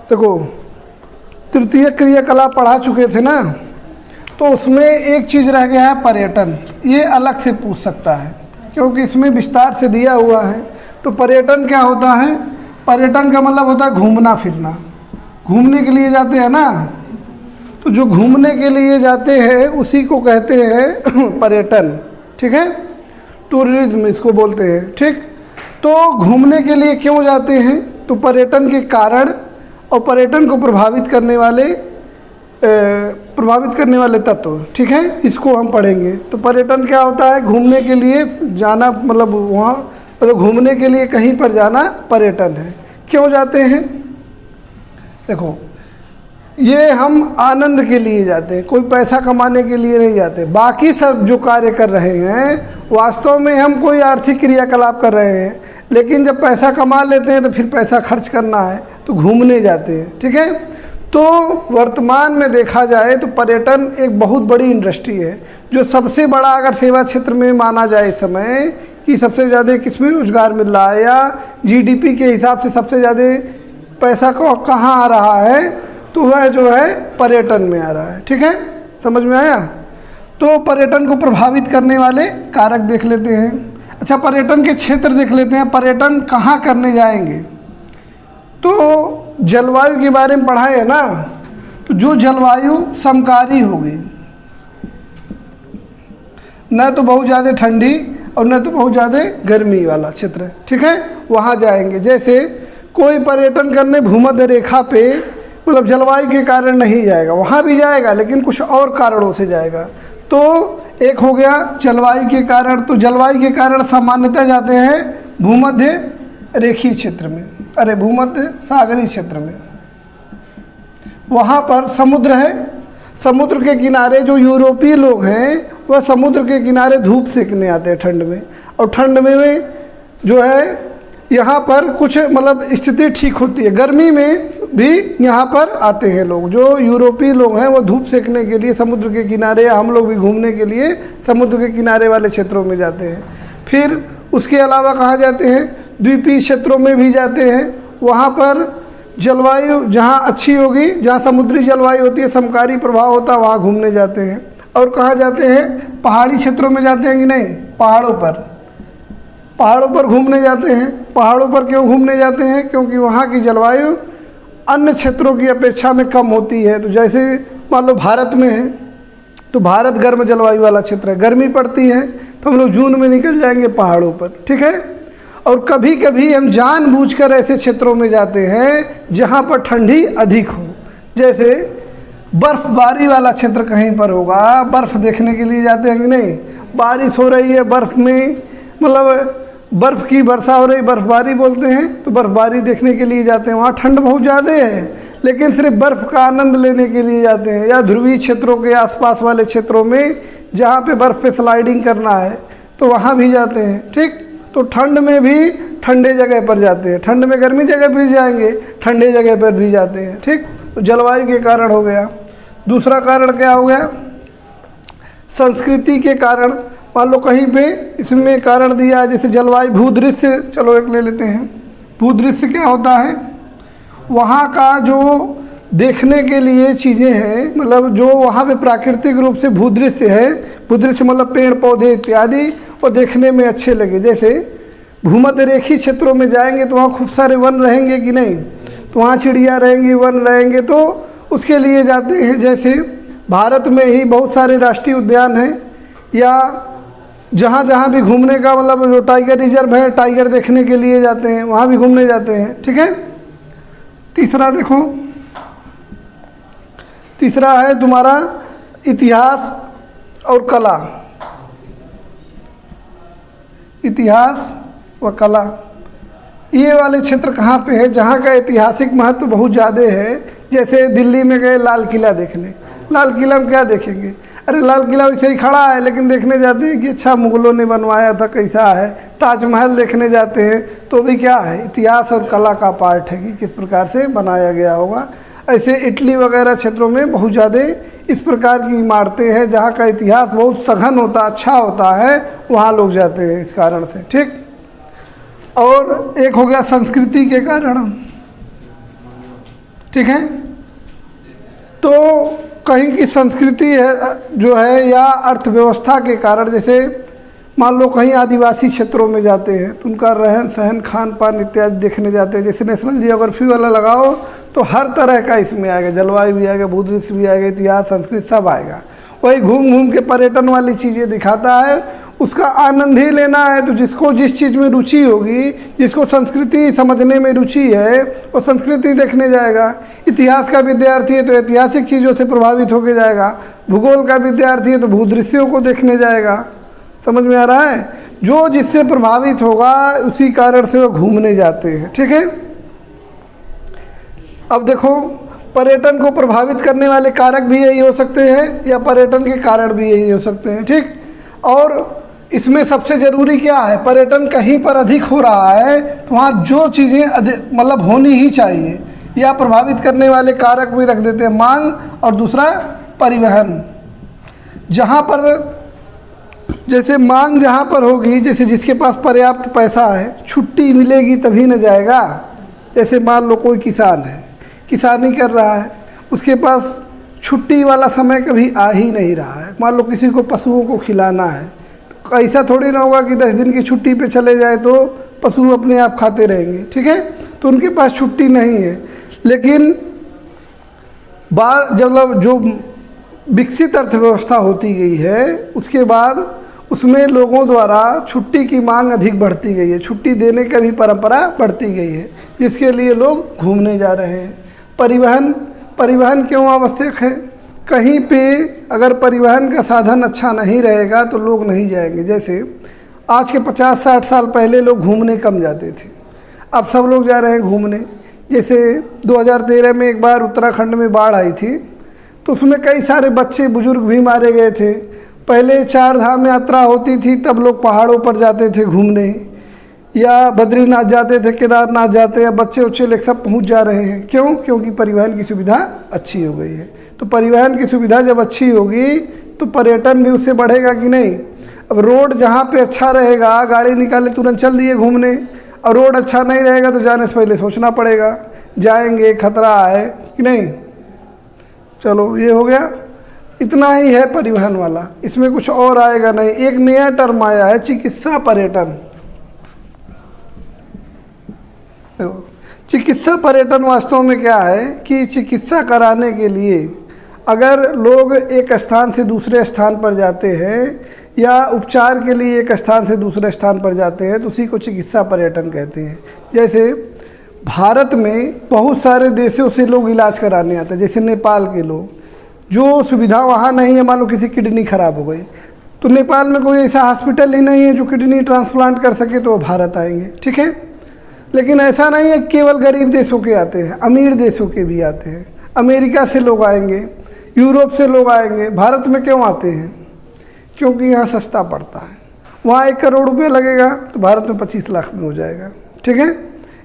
देखो तृतीय क्रियाकलाप पढ़ा चुके थे ना, तो उसमें एक चीज़ रह गया है पर्यटन। ये अलग से पूछ सकता है क्योंकि इसमें विस्तार से दिया हुआ है। तो पर्यटन क्या होता है? पर्यटन का मतलब होता है घूमना फिरना। घूमने के लिए जाते हैं ना, तो जो घूमने के लिए जाते हैं उसी को कहते हैं पर्यटन। ठीक है, टूरिज्म इसको बोलते हैं। ठीक, तो घूमने के लिए क्यों जाते हैं? तो पर्यटन के कारण और पर्यटन को प्रभावित करने वाले तत्व। ठीक है, इसको हम पढ़ेंगे। तो पर्यटन क्या होता है? घूमने के लिए जाना, मतलब वहाँ मतलब घूमने के लिए कहीं पर जाना पर्यटन है। क्यों जाते हैं? देखो, ये हम आनंद के लिए जाते हैं, कोई पैसा कमाने के लिए नहीं जाते। बाकी सब जो कार्य कर रहे हैं वास्तव में हम कोई आर्थिक क्रियाकलाप कर रहे हैं, लेकिन जब पैसा कमा लेते हैं तो फिर पैसा खर्च करना है तो घूमने जाते हैं। ठीक है, तो वर्तमान में देखा जाए तो पर्यटन एक बहुत बड़ी इंडस्ट्री है, जो सबसे बड़ा अगर सेवा क्षेत्र में माना जाए इस समय कि सबसे ज़्यादा किसमें रोजगार मिल रहा है या जीडीपी के हिसाब से सबसे ज़्यादा पैसा कहाँ आ रहा है, तो वह जो है पर्यटन में आ रहा है। ठीक है, समझ में आया? तो पर्यटन को प्रभावित करने वाले कारक देख लेते हैं। अच्छा, पर्यटन के क्षेत्र देख लेते हैं। पर्यटन कहाँ करने जाएंगे? तो जलवायु के बारे में पढ़ाए है ना, तो जो जलवायु समकारी होगी, न तो बहुत ज़्यादा ठंडी और न तो बहुत ज़्यादा गर्मी वाला क्षेत्र है। ठीक है, वहाँ जाएंगे। जैसे कोई पर्यटन करने भूमध्य रेखा पे मतलब जलवायु के कारण नहीं जाएगा, वहाँ भी जाएगा लेकिन कुछ और कारणों से जाएगा। तो एक हो गया जलवायु के कारण। तो जलवायु के कारण सामान्यतः जाते हैं भूमध्य रेखीय क्षेत्र में, भूमध्य सागरीय क्षेत्र में। वहाँ पर समुद्र है, समुद्र के किनारे जो यूरोपीय लोग हैं वह समुद्र के किनारे धूप सेकने आते हैं ठंड में, और ठंड में जो है यहाँ पर कुछ मतलब स्थिति ठीक होती है। गर्मी में भी यहाँ पर आते हैं लोग, जो यूरोपीय लोग हैं वो धूप सेकने के लिए समुद्र के किनारे, या हम लोग भी घूमने के लिए समुद्र के किनारे वाले क्षेत्रों में जाते हैं। फिर उसके अलावा कहाँ जाते हैं? द्वीपीय क्षेत्रों में भी जाते हैं। वहाँ पर जलवायु जहाँ अच्छी होगी, जहाँ समुद्री जलवायु होती है, समकारी प्रभाव होता है, वहाँ घूमने जाते हैं। और कहाँ जाते हैं? पहाड़ी क्षेत्रों में जाते हैं कि नहीं? पहाड़ों पर घूमने जाते हैं। पहाड़ों पर क्यों घूमने जाते हैं? क्योंकि वहाँ की जलवायु अन्य क्षेत्रों की अपेक्षा में कम होती है। तो जैसे मान लो भारत में है, तो भारत गर्म जलवायु वाला क्षेत्र है, गर्मी पड़ती है तो हम लोग जून में निकल जाएंगे पहाड़ों पर। ठीक है, और कभी कभी हम जानबूझकर ऐसे क्षेत्रों में जाते हैं जहाँ पर ठंडी अधिक हो। जैसे बर्फबारी वाला क्षेत्र कहीं पर होगा, बर्फ़ देखने के लिए जाते हैं कि नहीं? बारिश हो रही है, बर्फ़ में मतलब बर्फ़ की वर्षा हो रही, बर्फबारी बोलते हैं, तो बर्फबारी देखने के लिए जाते हैं। वहाँ ठंड बहुत ज़्यादा है लेकिन सिर्फ बर्फ़ का आनंद लेने के लिए जाते हैं। या ध्रुवीय क्षेत्रों के आसपास वाले क्षेत्रों में जहाँ पे बर्फ़ पे स्लाइडिंग करना है तो वहाँ भी जाते हैं। ठीक, तो ठंड में भी ठंडे जगह पर जाते हैं, ठंड में गर्मी जगह पर भी जाएंगे, ठंडे जगह पर भी जाते हैं। ठीक, तो जलवायु के कारण हो गया। दूसरा कारण क्या हो गया? संस्कृति के कारण। मान लो कहीं पे इसमें कारण दिया है जैसे जलवायु, भूदृश्य, चलो एक ले लेते हैं। भूदृश्य क्या होता है? वहाँ का जो देखने के लिए चीज़ें हैं, मतलब जो वहाँ पे प्राकृतिक रूप से भूदृश्य है, भूदृश्य मतलब पेड़ पौधे इत्यादि, वो देखने में अच्छे लगे। जैसे भूमध्य रेखीय क्षेत्रों में जाएंगे तो वहाँ खूब सारे वन रहेंगे कि नहीं? तो वहाँ चिड़िया रहेंगी, वन रहेंगे, तो उसके लिए जाते हैं। जैसे भारत में ही बहुत सारे राष्ट्रीय उद्यान हैं, या जहाँ जहाँ भी घूमने का मतलब जो टाइगर रिजर्व है, टाइगर देखने के लिए जाते हैं, वहाँ भी घूमने जाते हैं। ठीक है, तीसरा देखो, तीसरा है तुम्हारा इतिहास और कला। इतिहास व कला, ये वाले क्षेत्र कहाँ पे है? जहाँ का ऐतिहासिक महत्व बहुत ज़्यादा है। जैसे दिल्ली में गए लाल किला देखने, लाल किला में क्या देखेंगे? अरे लाल किला वैसे ही खड़ा है, लेकिन देखने जाते हैं कि अच्छा मुगलों ने बनवाया था, कैसा है। ताजमहल देखने जाते हैं तो भी क्या है? इतिहास और कला का पार्ट है कि किस प्रकार से बनाया गया होगा। ऐसे इटली वगैरह क्षेत्रों में बहुत ज़्यादा इस प्रकार की इमारतें हैं जहाँ का इतिहास बहुत सघन होता, अच्छा होता है, वहाँ लोग जाते हैं इस कारण से। ठीक, और एक हो गया संस्कृति के कारण। ठीक है। तो कहीं की संस्कृति है जो है या अर्थव्यवस्था के कारण, जैसे मान लो कहीं आदिवासी क्षेत्रों में जाते हैं तो उनका रहन सहन खान पान इत्यादि देखने जाते हैं, जैसे नेशनल जियोग्राफी वाला लगाओ तो हर तरह का इसमें आएगा, जलवायु भी आएगा, भूदृश्य भी आएगा, इतिहास संस्कृति सब आएगा। वही घूम घूम के पर्यटन वाली चीज़ें दिखाता है, उसका आनंद ही लेना है। तो जिसको जिस चीज़ में रुचि होगी, जिसको संस्कृति समझने में रुचि है वो संस्कृति देखने जाएगा। इतिहास का विद्यार्थी है तो ऐतिहासिक चीज़ों से प्रभावित होकर जाएगा, भूगोल का विद्यार्थी है तो भूदृश्यों को देखने जाएगा। समझ में आ रहा है? जो जिससे प्रभावित होगा उसी कारण से वो घूमने जाते हैं, ठीक है। अब देखो, पर्यटन को प्रभावित करने वाले कारक भी यही हो सकते हैं या पर्यटन के कारण भी यही हो सकते हैं, ठीक। और इसमें सबसे ज़रूरी क्या है, पर्यटन कहीं पर अधिक हो रहा है तो वहाँ जो चीज़ें मतलब होनी ही चाहिए या प्रभावित करने वाले कारक भी रख देते हैं, मांग और दूसरा परिवहन। जहाँ पर जैसे मांग जहाँ पर होगी, जैसे जिसके पास पर्याप्त पैसा है, छुट्टी मिलेगी तभी न जाएगा। जैसे मान लो कोई किसान है, किसानी कर रहा है, उसके पास छुट्टी वाला समय कभी आ ही नहीं रहा है। मान लो किसी को पशुओं को खिलाना है, तो ऐसा थोड़ी ना होगा कि 10 दिन की छुट्टी पे चले जाए तो पशु अपने आप खाते रहेंगे, ठीक है। तो उनके पास छुट्टी नहीं है। लेकिन जब जो विकसित अर्थव्यवस्था होती गई है उसके बाद उसमें लोगों द्वारा छुट्टी की मांग अधिक बढ़ती गई है, छुट्टी देने की भी परंपरा बढ़ती गई है, जिसके लिए लोग घूमने जा रहे हैं। परिवहन क्यों आवश्यक है? कहीं पे अगर परिवहन का साधन अच्छा नहीं रहेगा तो लोग नहीं जाएंगे। जैसे आज के 50-60 साल पहले लोग घूमने कम जाते थे, अब सब लोग जा रहे हैं घूमने। जैसे 2013 में एक बार उत्तराखंड में बाढ़ आई थी तो उसमें कई सारे बच्चे बुजुर्ग भी मारे गए थे। पहले 4 धाम यात्रा होती थी तब लोग पहाड़ों पर जाते थे घूमने, या बद्रीनाथ जाते थे, केदारनाथ जाते, या बच्चे उच्चे लेकर सब पहुँच जा रहे हैं। क्यों? क्योंकि परिवहन की सुविधा अच्छी हो गई है। तो परिवहन की सुविधा जब अच्छी होगी तो पर्यटन भी उससे बढ़ेगा कि नहीं। अब रोड जहाँ पे अच्छा रहेगा गाड़ी निकाले तुरंत चल दिए घूमने, और रोड अच्छा नहीं रहेगा तो जाने से पहले सोचना पड़ेगा, जाएंगे खतरा है कि नहीं। चलो ये हो गया, इतना ही है परिवहन वाला, इसमें कुछ और आएगा नहीं। एक नया टर्म आया है चिकित्सा पर्यटन। चिकित्सा पर्यटन वास्तव में क्या है कि चिकित्सा कराने के लिए अगर लोग एक स्थान से दूसरे स्थान पर जाते हैं या उपचार के लिए एक स्थान से दूसरे स्थान पर जाते हैं तो उसी को चिकित्सा पर्यटन कहते हैं। जैसे भारत में बहुत सारे देशों से लोग इलाज कराने आते हैं, जैसे नेपाल के लोग, जो सुविधा वहाँ नहीं है, मान लो किसी किडनी खराब हो गई तो नेपाल में कोई ऐसा हॉस्पिटल ही नहीं है जो किडनी ट्रांसप्लांट कर सके तो वो भारत आएंगे, ठीक है। लेकिन ऐसा नहीं है केवल गरीब देशों के आते हैं, अमीर देशों के भी आते हैं। अमेरिका से लोग आएंगे, यूरोप से लोग आएंगे। भारत में क्यों आते हैं? क्योंकि यहाँ सस्ता पड़ता है। वहाँ 1 करोड़ रुपये लगेगा तो भारत में 25 लाख में हो जाएगा, ठीक है।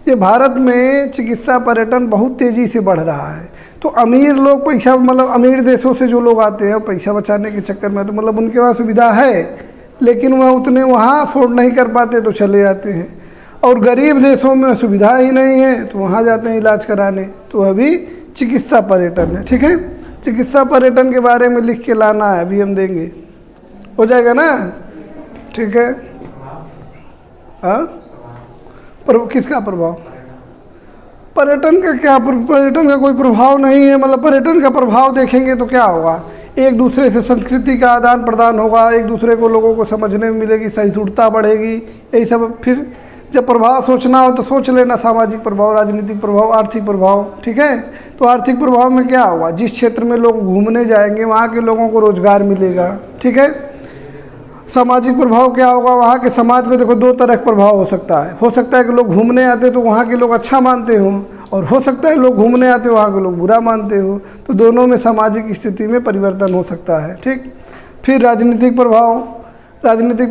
ये भारत में चिकित्सा पर्यटन बहुत तेज़ी से बढ़ रहा है। तो अमीर लोग पैसा, मतलब अमीर देशों से जो लोग आते हैं पैसा बचाने के चक्कर में, तो मतलब उनके पास सुविधा है लेकिन वह उतने वहाँ अफोर्ड नहीं कर पाते तो चले जाते हैं। और गरीब देशों में सुविधा ही नहीं है तो वहाँ जाते हैं इलाज कराने, तो वह भी चिकित्सा पर्यटन है, ठीक है। चिकित्सा पर्यटन के बारे में लिख के लाना है, अभी हम देंगे, हो जाएगा ना, ठीक है। हाँ, पर किसका प्रभाव? पर्यटन का क्या, पर्यटन का कोई प्रभाव नहीं है। मतलब पर्यटन का प्रभाव देखेंगे तो क्या होगा, एक दूसरे से संस्कृति का आदान प्रदान होगा, एक दूसरे को लोगों को समझने में मिलेगी, सहिष्णुता बढ़ेगी, यही सब। फिर जब प्रभाव सोचना हो तो सोच लेना, सामाजिक प्रभाव, राजनीतिक प्रभाव, आर्थिक प्रभाव, ठीक है। तो आर्थिक प्रभाव में क्या होगा, जिस क्षेत्र में लोग घूमने जाएंगे वहाँ के लोगों को रोजगार मिलेगा, ठीक है। सामाजिक प्रभाव क्या होगा, वहाँ के समाज में देखो 2 तरह का प्रभाव हो सकता है कि लोग घूमने आते तो वहाँ के लोग अच्छा मानते हो, और हो सकता है लोग घूमने आते वहाँ के लोग बुरा मानते हो। तो दोनों में सामाजिक स्थिति में परिवर्तन हो सकता है, ठीक। फिर राजनीतिक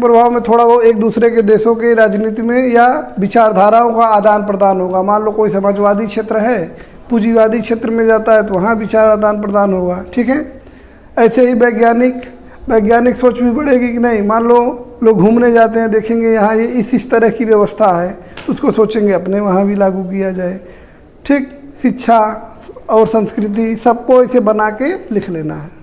प्रभाव में थोड़ा वो एक दूसरे के देशों के राजनीति में या विचारधाराओं का आदान प्रदान होगा। मान लो कोई समाजवादी क्षेत्र है, पूंजीवादी क्षेत्र में जाता है तो वहाँ विचार आदान प्रदान होगा, ठीक है। ऐसे ही वैज्ञानिक सोच भी बढ़ेगी कि नहीं। मान लो लोग घूमने जाते हैं, देखेंगे यहाँ ये इस तरह की व्यवस्था है, उसको सोचेंगे अपने वहाँ भी लागू किया जाए, ठीक। शिक्षा और संस्कृति सबको इसे बना के लिख लेना है।